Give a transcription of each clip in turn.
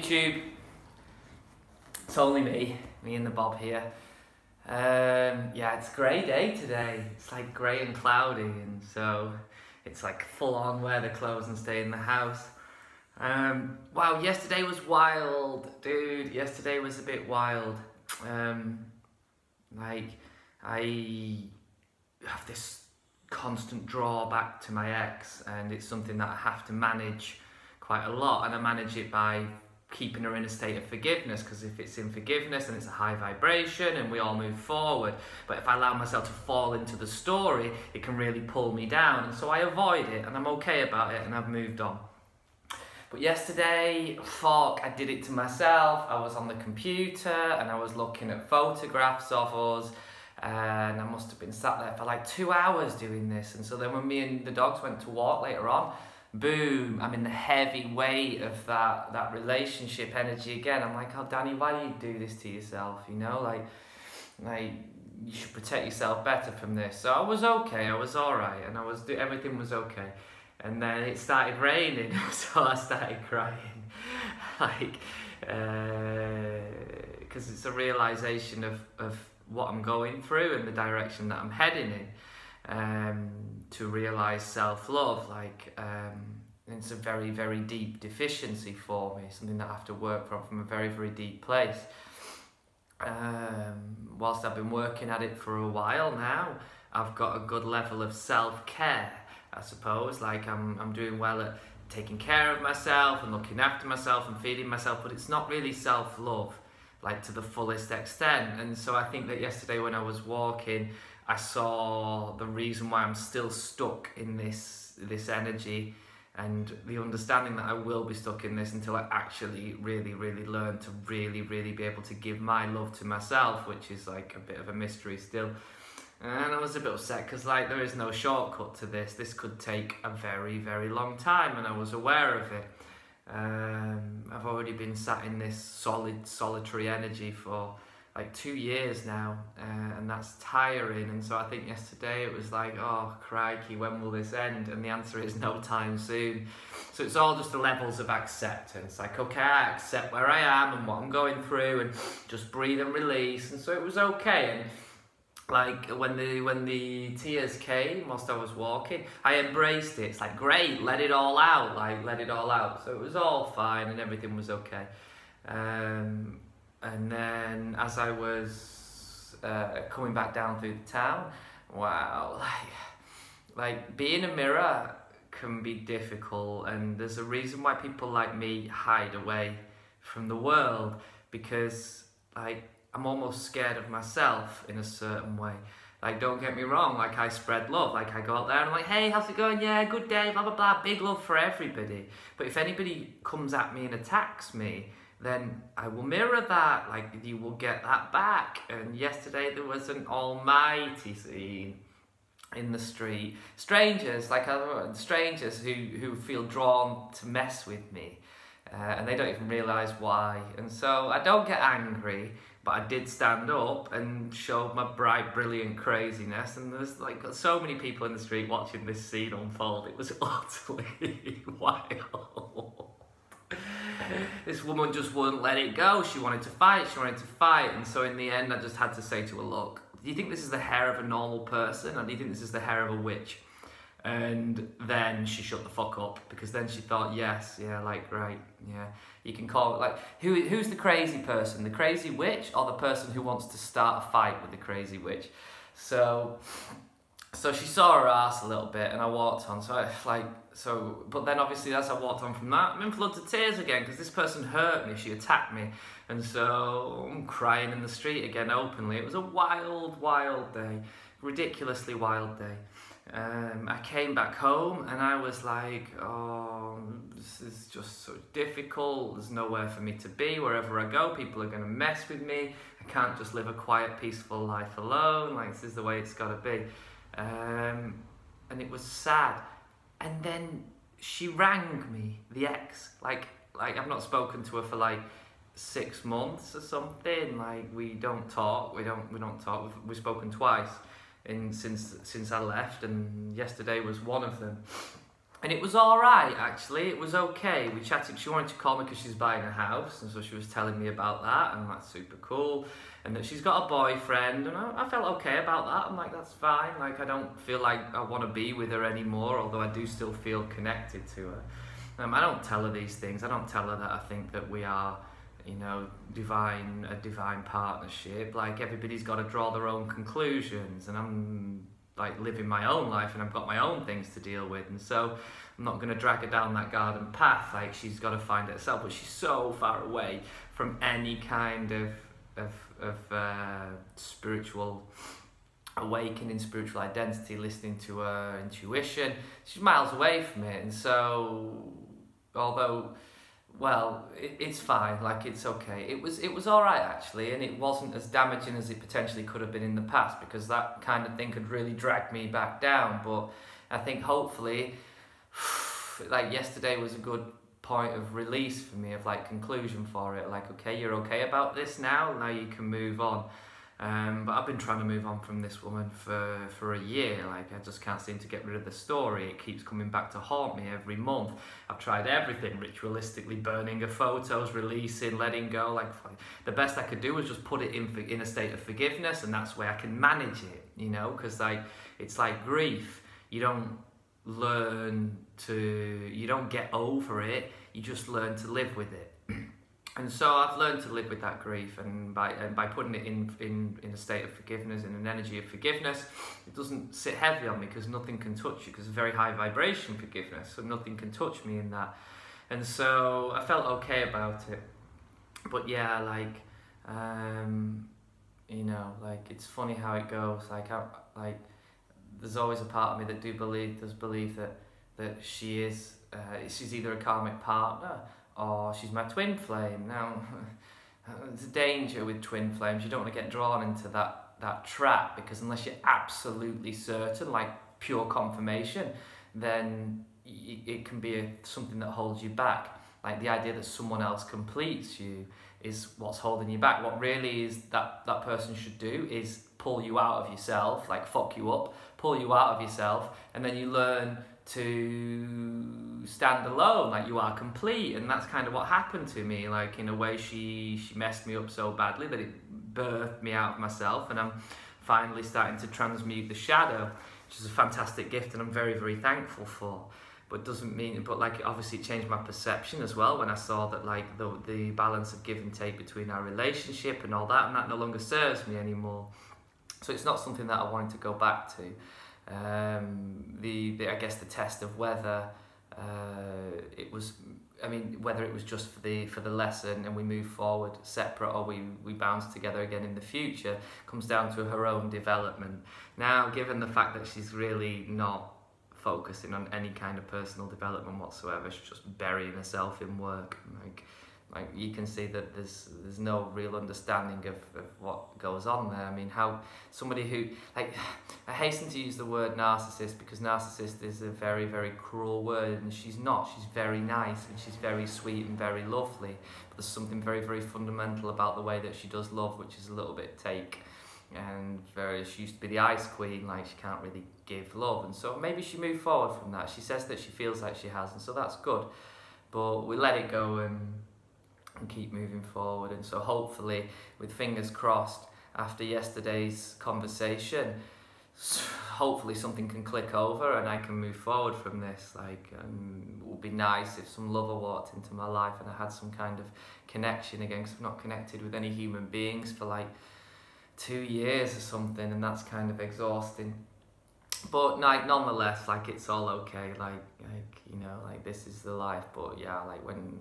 YouTube. It's only me and the Bob here. Yeah, it's a grey day today. It's like grey and cloudy, and so it's like full on wear the clothes and stay in the house. Wow, yesterday was wild, dude. Yesterday was a bit wild. Like, I have this constant drawback to my ex, and it's something that I have to manage quite a lot, and I manage it by keeping her in a state of forgiveness, because if it's in forgiveness then it's a high vibration and we all move forward. But if I allow myself to fall into the story, it can really pull me down, and so I avoid it, and I'm okay about it, and I've moved on. But yesterday, fuck, I did it to myself. I was on the computer and I was looking at photographs of us, and I must have been sat there for like 2 hours doing this. And so then when me and the dogs went to walk later on, boom, I'm in the heavy weight of that relationship energy again. I'm like, oh Danny, why do you do this to yourself? You know, like you should protect yourself better from this. So I was okay, I was alright, and everything was okay. And then it started raining, so I started crying, like, because it's a realisation of what I'm going through and the direction that I'm heading in. To realise self-love, like, it's a very, very deep deficiency for me, something that I have to work from a very, very deep place. Whilst I've been working at it for a while now, I've got a good level of self-care, I suppose. Like, I'm doing well at taking care of myself and looking after myself and feeding myself, but it's not really self-love, like, to the fullest extent. And so I think that yesterday when I was walking, I saw the reason why I'm still stuck in this energy, and the understanding that I will be stuck in this until I actually really, really learn to really, really be able to give my love to myself, which is like a bit of a mystery still. And I was a bit upset because, like, there is no shortcut to this. This could take a very, very long time, and I was aware of it. I've already been sat in this solitary energy for like 2 years now, and that's tiring. And so I think yesterday it was like, oh crikey, when will this end? And the answer is no time soon. So it's all just the levels of acceptance. Like, okay, I accept where I am and what I'm going through, and just breathe and release. And so it was okay. And like, when the tears came whilst I was walking, I embraced it. It's like, great, let it all out, like, let it all out. So it was all fine and everything was okay. And then as I was coming back down through the town, wow, like being a mirror can be difficult, and there's a reason why people like me hide away from the world, because, like, I'm almost scared of myself in a certain way. Like, don't get me wrong, like, I spread love. Like, I go out there and I'm like, hey, how's it going? Yeah, good day, blah, blah, blah. Big love for everybody. But if anybody comes at me and attacks me, then I will mirror that. Like, you will get that back. And yesterday there was an almighty scene in the street. Strangers, like strangers who feel drawn to mess with me. And they don't even realise why. And so I don't get angry, but I did stand up and show my bright, brilliant craziness. And there's like so many people in the street watching this scene unfold. It was utterly wild. This woman just wouldn't let it go. She wanted to fight, and so in the end I just had to say to her, look, do you think this is the hair of a normal person, or do you think this is the hair of a witch? And then she shut the fuck up, because then she thought, yes, yeah, like, right, yeah, you can call it, like, who's the crazy person, the crazy witch, or the person who wants to start a fight with the crazy witch? So she saw her ass a little bit, and I walked on, but then obviously as I walked on from that, I'm in floods of tears again, because this person hurt me, she attacked me, and so I'm crying in the street again openly. It was a wild, wild day, ridiculously wild day. I came back home and I was like, oh, this is just so difficult, there's nowhere for me to be. Wherever I go, people are going to mess with me. I can't just live a quiet, peaceful life alone, like, this is the way it's got to be. And it was sad. And then she rang me, the ex, like I've not spoken to her for like 6 months or something. Like, we don't talk, we don't talk. We've spoken twice since I left, and yesterday was one of them. And it was all right, actually. It was okay. We chatted. She wanted to call me because she's buying a house, and so she was telling me about that, and that's super cool. And that she's got a boyfriend, and I felt okay about that. I'm like, that's fine. Like, I don't feel like I want to be with her anymore, although I do still feel connected to her. I don't tell her these things. I don't tell her that I think that we are, you know, a divine partnership. Like, everybody's got to draw their own conclusions, and I'm like living my own life, and I've got my own things to deal with, and so I'm not going to drag her down that garden path. Like, she's got to find it herself, but she's so far away from any kind of spiritual awakening, spiritual identity, listening to her intuition. She's miles away from it, and so although, well, it's fine, like, it's okay. It was all right, actually, and it wasn't as damaging as it potentially could have been in the past, because that kind of thing could really drag me back down. But I think hopefully, like, yesterday was a good point of release for me, of like conclusion for it. Like, okay, you're okay about this now you can move on. But I've been trying to move on from this woman for a year. Like, I just can't seem to get rid of the story. It keeps coming back to haunt me every month. I've tried everything, ritualistically burning her photos, releasing, letting go. Like, the best I could do was just put it in a state of forgiveness, and that's where I can manage it, you know, because like, it's like grief. You don't get over it, you just learn to live with it. And so I've learned to live with that grief, and by putting it in a state of forgiveness, in an energy of forgiveness, it doesn't sit heavy on me, because nothing can touch you, because it's very high vibration forgiveness, so nothing can touch me in that. And so I felt okay about it. But yeah, like, you know, like, it's funny how it goes. Like, there's always a part of me that does believe that she's either a karmic partner or she's my twin flame. Now, there's a danger with twin flames. You don't want to get drawn into that trap, because unless you're absolutely certain, like pure confirmation, then it can be something that holds you back. Like, the idea that someone else completes you is what's holding you back. What really is that person should do is pull you out of yourself, like fuck you up, pull you out of yourself, and then you learn to stand alone, like you are complete. And that's kind of what happened to me. Like, in a way, she messed me up so badly that it birthed me out of myself, and I'm finally starting to transmute the shadow, which is a fantastic gift, and I'm very, very thankful for. But doesn't mean, but like, obviously it changed my perception as well when I saw that, like, the balance of give and take between our relationship and all that, and that no longer serves me anymore. So it's not something that I wanted to go back to. I guess the test of whether whether it was just for the lesson and we move forward separate, or we bounce together again in the future, comes down to her own development. Now, given the fact that she's really not focusing on any kind of personal development whatsoever, she's just burying herself in work. Like you can see that there's no real understanding of what goes on there. I mean, how somebody who, like, I hasten to use the word narcissist, because narcissist is a very, very cruel word, and she's not. She's very nice, and she's very sweet and very lovely, but there's something very, very fundamental about the way that she does love, which is a little bit take, and she used to be the ice queen, like she can't really give love, and so maybe she moved forward from that. She says that she feels like she has, and so that's good, but we let it go and keep moving forward. And so hopefully, with fingers crossed, after yesterday's conversation, hopefully something can click over and I can move forward from this. Like, it would be nice if some lover walked into my life and I had some kind of connection again, because I've not connected with any human beings for like 2 years or something, and that's kind of exhausting. But like, nonetheless, like, it's all okay. Like you know, like, this is the life. But yeah, like, when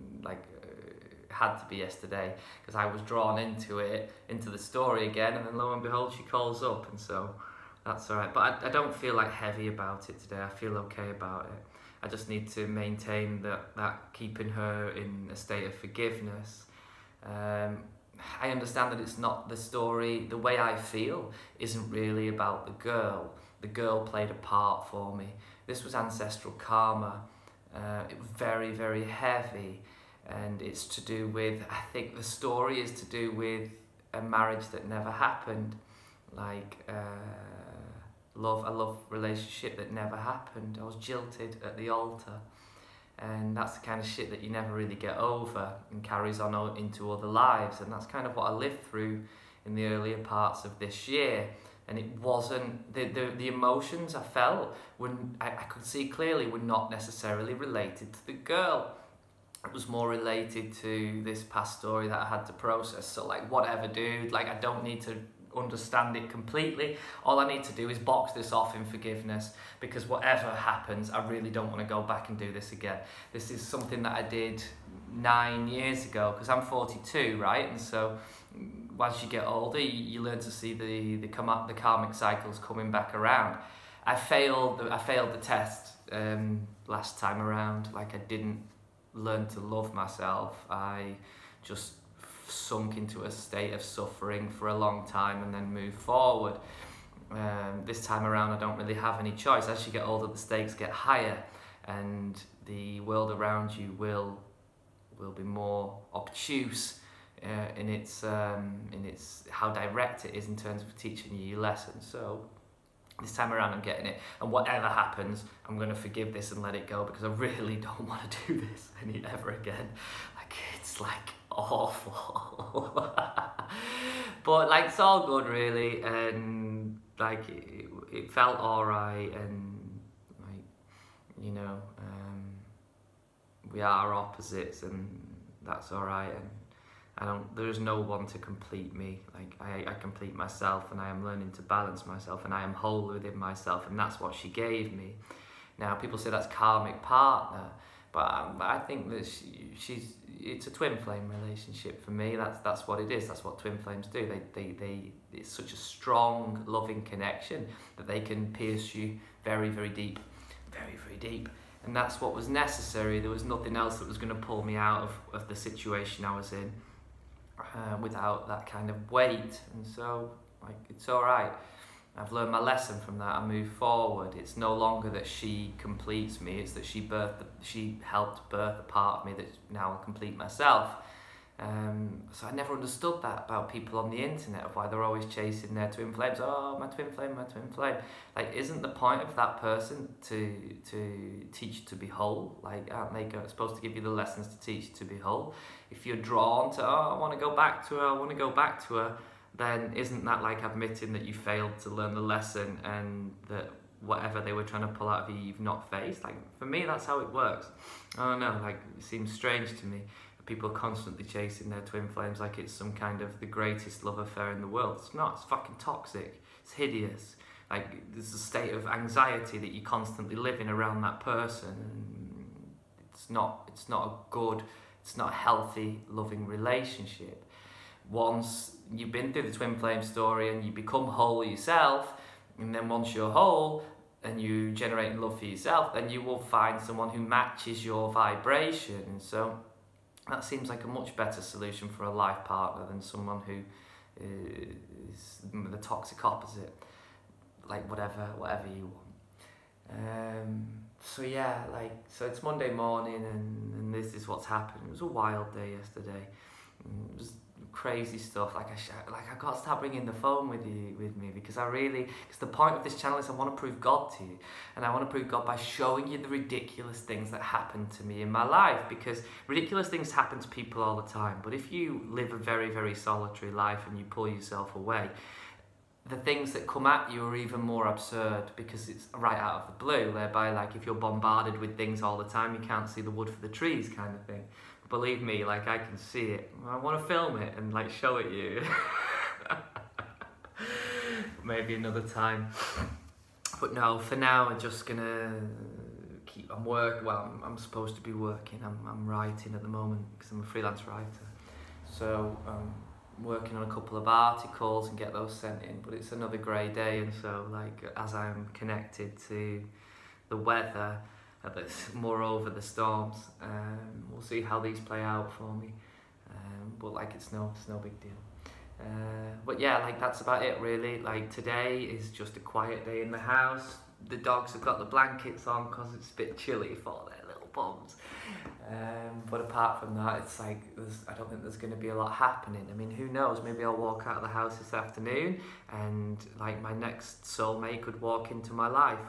had to be yesterday, because I was drawn into the story again, and then lo and behold, she calls up, and so that's all right. But I don't feel like heavy about it today. I feel okay about it. I just need to maintain that keeping her in a state of forgiveness. I understand that it's not the story. The way I feel isn't really about the girl. The girl played a part for me. This was ancestral karma. It was very, very heavy. And it's to do with, I think the story is to do with a marriage that never happened. Like a love relationship that never happened. I was jilted at the altar. And that's the kind of shit that you never really get over and carries on into other lives. And that's kind of what I lived through in the earlier parts of this year. And it wasn't, the emotions I felt, when I could see clearly, were not necessarily related to the girl. It was more related to this past story that I had to process. So like, whatever, dude, like, I don't need to understand it completely. All I need to do is box this off in forgiveness, because whatever happens, I really don't want to go back and do this again. This is something that I did 9 years ago, because I'm 42, right? And so as you get older, you learn to see the karmic cycles coming back around. I failed the test last time around. Like, I didn't learn to love myself. I just sunk into a state of suffering for a long time and then moved forward. This time around, I don't really have any choice. As you get older, the stakes get higher, and the world around you will be more obtuse in its how direct it is in terms of teaching you your lessons. So this time around, I'm getting it, and whatever happens, I'm going to forgive this and let it go, because I really don't want to do this ever again. Like, it's like awful. But like, it's all good really, and like it felt alright, and like, you know, we are opposites, and that's alright, and there is no one to complete me. Like, I complete myself, and I am learning to balance myself, and I am whole within myself, and that's what she gave me. Now, people say that's karmic partner, but I think that it's a twin flame relationship for me. That's what it is. That's what twin flames do. It's such a strong, loving connection that they can pierce you very, very deep, very, very deep. And that's what was necessary. There was nothing else that was going to pull me out of the situation I was in without that kind of weight. And so, like, it's all right. I've learned my lesson from that. I move forward. It's no longer that she completes me. It's that she helped birth a part of me that now I complete myself. So I never understood that about people on the internet, of why they're always chasing their twin flames. Oh, my twin flame, my twin flame. Like, isn't the point of that person to teach you to be whole? Like, aren't they supposed to give you the lessons to teach you to be whole? If you're drawn to, oh, I want to go back to her, I want to go back to her, then isn't that like admitting that you failed to learn the lesson, and that whatever they were trying to pull out of you, you've not faced? Like, for me, that's how it works. I don't know, like, it seems strange to me. People are constantly chasing their twin flames like it's some kind of the greatest love affair in the world. It's not. It's fucking toxic. It's hideous. Like, there's a state of anxiety that you're constantly living around that person. It's not a good, it's not a healthy, loving relationship. Once you've been through the twin flame story and you become whole yourself, and then once you're whole and you generate love for yourself, then you will find someone who matches your vibration. And so that seems like a much better solution for a life partner than someone who is the toxic opposite. Like, whatever you want. So yeah, like, so it's Monday morning, and this is what's happened. It was a wild day yesterday. It was crazy stuff. Like, I got to start bringing the phone with me, because because the point of this channel is I want to prove God to you, and I want to prove God by showing you the ridiculous things that happened to me in my life, because ridiculous things happen to people all the time. But if you live a very, very solitary life and you pull yourself away, the things that come at you are even more absurd, because it's right out of the blue, whereby, like, if you're bombarded with things all the time, you can't see the wood for the trees kind of thing. Believe me, like, I can see it. I want to film it and, like, show it you. Maybe another time. But no, for now, I'm just gonna keep. I'm supposed to be working. I'm writing at the moment, because I'm a freelance writer. So I'm working on a couple of articles and get those sent in. But it's another grey day, and so, like, as I'm connected to the weather, moreover the storms, we'll see how these play out for me, but like, it's no big deal. But yeah, like, that's about it really. Like, today is just a quiet day in the house. The dogs have got the blankets on because it's a bit chilly for their little bums. But apart from that, it's like, I don't think there's going to be a lot happening. I mean, who knows? Maybe I'll walk out of the house this afternoon and like my next soulmate could walk into my life.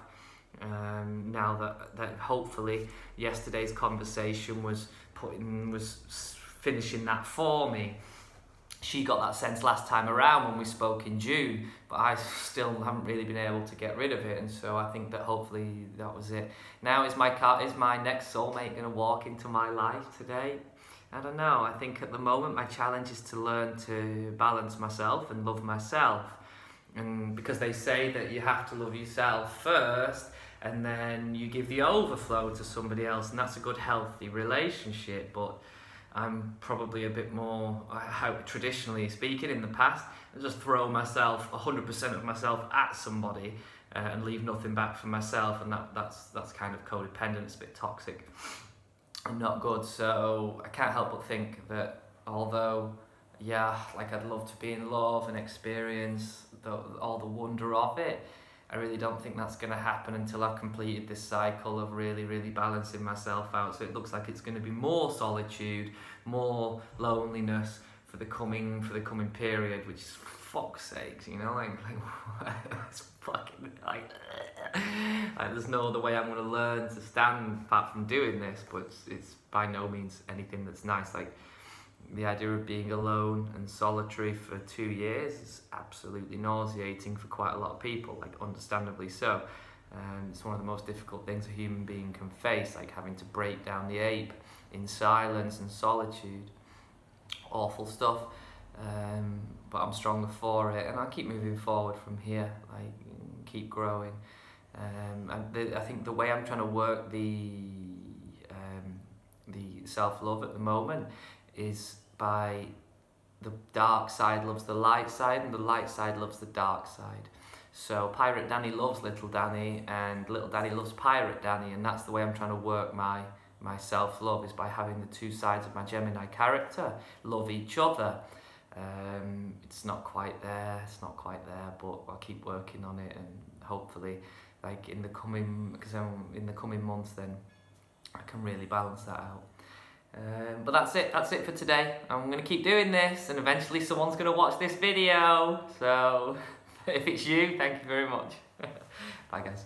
Now that hopefully yesterday's conversation was finishing that for me. She got that sense last time around when we spoke in June, but I still haven't really been able to get rid of it, and so I think that hopefully that was it. Now is my next soulmate going to walk into my life today? I don't know. I think at the moment my challenge is to learn to balance myself and love myself, and because they say that you have to love yourself first and then you give the overflow to somebody else, and that's a good healthy relationship. But I'm probably a bit more, how traditionally speaking in the past, I just throw myself, 100% of myself at somebody and leave nothing back for myself, and that's kind of codependent. It's a bit toxic and not good. So I can't help but think that although, yeah, like I'd love to be in love and experience all the wonder of it, I really don't think that's going to happen until I've completed this cycle of really, really balancing myself out. So it looks like it's going to be more solitude, more loneliness for the coming period, which is, for fuck's sakes, you know, like it's fucking like there's no other way I'm going to learn to stand apart from doing this. But it's by no means anything that's nice. Like, the idea of being alone and solitary for 2 years is absolutely nauseating for quite a lot of people, like understandably so. And it's one of the most difficult things a human being can face, like having to break down the ape in silence and solitude. Awful stuff. But I'm stronger for it, and I'll keep moving forward from here, like keep growing. And I think the way I'm trying to work the self-love at the moment is by the dark side loves the light side and the light side loves the dark side. So Pirate Danny loves Little Danny and Little Danny loves Pirate Danny, and that's the way I'm trying to work my self-love, is by having the two sides of my Gemini character love each other. It's not quite there, but I'll keep working on it, and hopefully like in the coming months then I can really balance that out. But that's it for today. I'm going to keep doing this, and eventually someone's going to watch this video. So if it's you, thank you very much. Bye guys.